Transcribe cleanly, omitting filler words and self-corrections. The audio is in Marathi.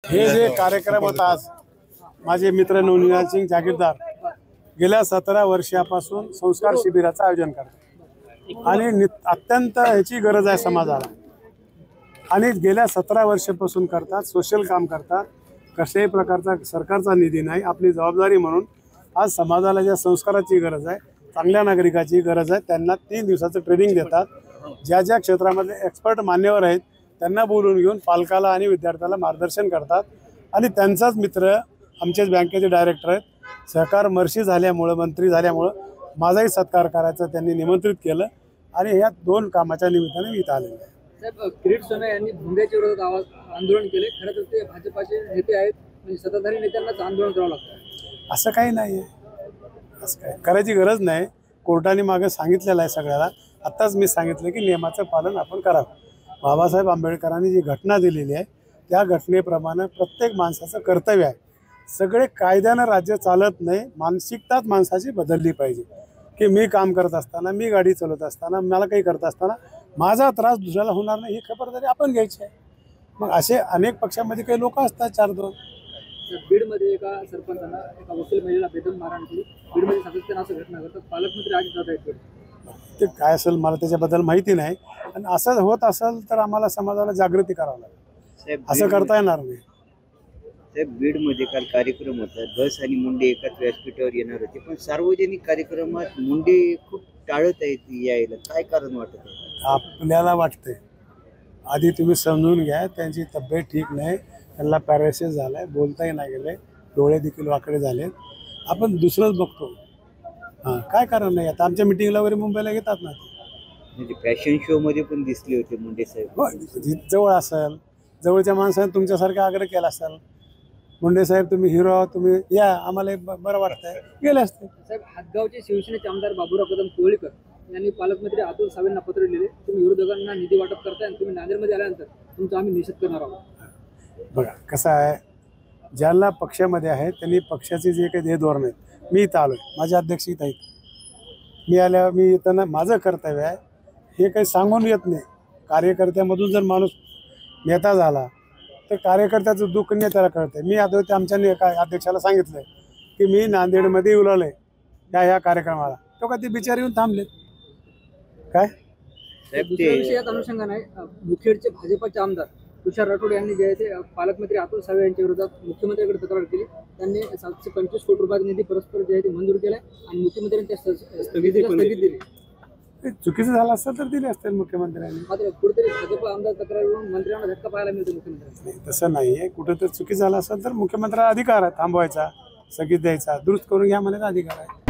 हे जे कार्यक्रम होता आज, माझे मित्र नवनीत सिंग जागीरदार गेल्या 17 वर्षापासून संस्कार शिबिराचं आयोजन करतात आणि अत्यंत ह्याची गरज आहे समाजाला आणि गेल्या 17 वर्षापासून करतात, सोशल काम करतात। कशाही प्रकारचा सरकारचा निधी नाही, आपली जबाबदारी म्हणून आज समाजाला ज्या संस्काराची गरज आहे, चांगल्या नागरिकाची गरज आहे, त्यांना 3 दिवसाचं ट्रेनिंग देतात। ज्या ज्या क्षेत्रामध्ये एक्सपर्ट मान्यवर आहेत त्यांना बोलून घेऊन पालकाला आणि विद्यार्थ्याला मार्गदर्शन करतात आणि त्यांचाच मित्र आमचेच बँकेचे डायरेक्टर आहेत, सहकार मर्शी झाल्यामुळे मंत्री झाल्यामुळे माझाही सत्कार करायचा त्यांनी निमंत्रित केलं आणि ह्या 2 कामाच्या निमित्ताने मी इथं आलेलो आहे। साहेब, किरीट सोमय्या यांनी भुंग्याच्या विरोधात आंदोलन केले। खरं तर ते भाजपाचे नेते आहेत, म्हणजे सत्ताधारी नेत्यांनाच आंदोलन करावं लागतं। असं काही नाही आहे, असं काय करायची गरज नाही। कोर्टाने मागे सांगितलेलं आहे सगळ्याला। आत्ताच मी सांगितलं की नियमाचं पालन आपण करावं। बाबासाहेब आंबेडकरांनी जी घटना दिलेली आहे त्या घटनेप्रमाणे प्रत्येक माणसाचं कर्तव्य आहे। सगळे कायद्यानं राज्य चालत नाही, मानसिकताच माणसाची बदलली पाहिजे की मी काम करत असताना, मी गाडी चालवत असताना, मला काही करत असताना माझा त्रास दुसऱ्याला होणार नाही ही खबरदारी आपण घ्यायची आहे। मग असे अनेक पक्षामध्ये काही लोक असतात 4-2। बीडमध्ये एका सरपंचांना एका वकील महिलेला बेदम मारहाण केली। बीडमध्ये सातत्यानं असं घटना घडतात। पालकमंत्री आज जात आहेत, ते काय असेल मला त्याच्याबद्दल माहिती नाही आणि असं होत असेल तर आम्हाला समाजाला जागृती करावं लागेल, असं करता येणार नाही। साहेब, बीडमध्ये काल कार्यक्रम होता, धस आणि मुंडे एकाच व्यासपीठावर येणार होते, पण सार्वजनिक कार्यक्रमात मुंडे खूप टाळत आहेत यायला, काय कारण वाटत आहे? आपल्याला वाटतंय, आधी तुम्ही समजून घ्या त्यांची तब्येत ठीक नाही, त्यांना पॅरालिसिस झालाय, बोलताही नाही गेले, डोळे देखील वाकडे झाले, आपण दुसरंच बघतो। हां, काय कारण नाही, आता आमच्या मिटिंगला वगैरे मुंबईला घेतात ना, म्हणजे फॅशन शो मध्ये पण दिसले होते मुंडे साहेब। जवळ असेल, जवळच्या माणसाने तुमच्यासारखा आग्रह केला असेल, मुंडे साहेब तुम्ही हिरो आहात, तुम्ही या, आम्हाला बरं वाटतंय, गेले असते। साहेब, हातगावचे शिवसेनेचे आमदार बाबुराव कदम कोळीकर यांनी पालकमंत्री अतुल सावेंना पत्र लिहिले, तुम्ही विरोधकांना निधी वाटप करताय आणि तुम्ही नांदेडमध्ये आल्यानंतर तुमचा आम्ही निषेध करणार आहोत। बघा कसं आहे, ज्यांना पक्षामध्ये आहे त्यांनी पक्षाचे जे काही धोरण आहेत, मी इथं आलो आहे, माझे अध्यक्ष इथं आहेत, मी आल्यावर मी येताना माझं कर्तव्य आहे, हे काही सांगून येत नाही। कार्यकर्त्यामधून जर माणूस नेता झाला तर कार्यकर्त्याचं दुःख नेत्याला कळतंय। मी आता ते आमच्या अध्यक्षाला सांगितलं की मी नांदेडमध्ये येऊ लागले ह्या कार्यक्रमाला, तो का ते बिचारे येऊन थांबले काय। दुसऱ्या विषयात अनुषंगाने मुखेडचे भाजपचे आमदार तुषार राठोड यांनी जे आहे ते पालकमंत्री अतुल सावे यांच्या विरोधात मुख्यमंत्र्यांकडे तक्रार केली। त्यांनी 725 कोटी रुपये निधी परस्पर जे आहे ते मंजूर केलाय आणि मुख्यमंत्र्यांनी त्या स्थगिती दिली। चुकीचं झालं असेल तर दिले असतील मुख्यमंत्र्यांनी, मात्र कुठेतरी भाजप आमदार तक्रारीवरून मंत्र्यांना धक्का पाहायला मिळतो मुख्यमंत्र्यांना। तसं नाही आहे, कुठं तर चुकी झालं असेल तर मुख्यमंत्र्याला अधिकार आहे थांबवायचा, स्थगित द्यायचा, दुरुस्त करून घ्या म्हणायचा अधिकार आहे।